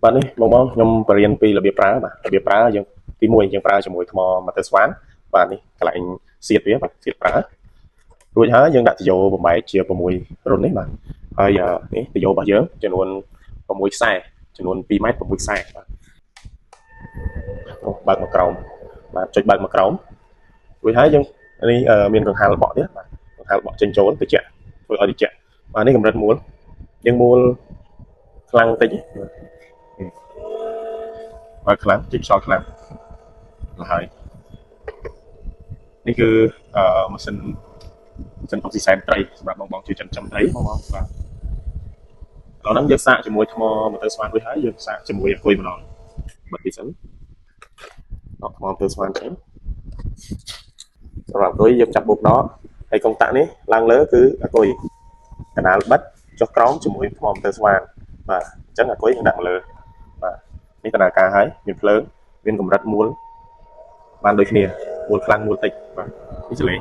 bạn đi bong nhom barian pi là bia pra dương tí mùi dương pra cho mùi thò mà tơ xoán bạn đi cái lại xiết vía bạn xiết pra rồi hả dương đặt vô bộ máy chia bộ mùi rồi đấy mà bây giờ ní thì vô bà dưỡng cho luôn bộ mùi sai cho luôn pi mét bộ mùi sai bật một còng bạn chơi bật một còng rồi hả dương đi miền còn hai là bỏ tiếp mà hai là bỏ trên trốn từ chạy rồi ở đi chạy vàនេះកម្រិតមួលយើងមួលខ្លាំងតិចបើខ្លាំងជីកខ្យល់ខ្លាំងហើយនេះគឺម៉ាស៊ីនអុកស៊ីសែនត្រីសម្រាប់បងជួយចិញ្ចឹមត្រីបងបាទឥឡូវហ្នឹងយើងសាកជាមួយថ្មម៉ូទ័រស្វានរួចហើយយើងសាកជាមួយអាគុយម្ដងបិទពីសិនដកថ្មម៉ូទ័រស្វានចេញសម្រាប់អាគុយយើងចាប់បុកដកហើយកុងតាក់នេះឡើងលើគឺអាគុយកណ្ដាលបិទចុះក្រោមជាមួយថ្មម៉ូទ័រស្វានបាទអញ្ចឹងអាគុយយើងដាក់លើបាទនេះដំណើរការហើយមានភ្លើងមានកម្រិតមួលបានដូចគ្នាមួលខ្លាំងមួលតិចបាទនេះចលេង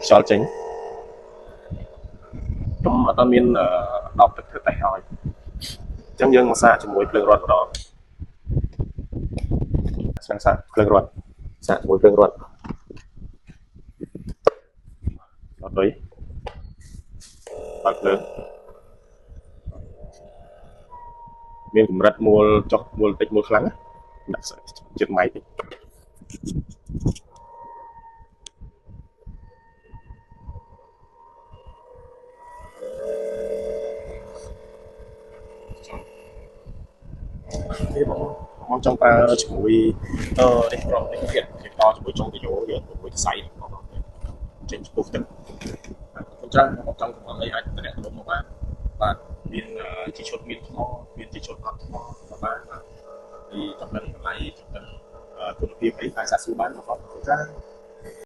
ខ្យល់ចេញខ្ញុំអត់មានដបទឹកធ្វើតែហើយអញ្ចឹងយើងមកសាកជាមួយភ្លើងរត់ម្ដងស្នឹងសាកភ្លើងរត់សាកជាមួយភ្លើងរត់អត់ដូចបើកភ្លើងមានកម្រិតមួលចុះមួលតិចមួលខ្លាំងដាក់ចិត្តម៉ៃតិចនេះបងចង់ប្រើជាមួយនេះប្រនេះទៀតគេតជាមួយចុងកាយ៉ូយើងជាមួយខ្សែបងចេញពុះទឹកខ្ញុំច្រើនបងចង់កំងអីអាចតំណែងមកបាទមានជាឈុតមានថ្មមានជាឈុតអត់ថ្មបាទពីចំណិតតម្លៃចំណិតគុណភាពអីអាចសាកសួរបានបងច្រើន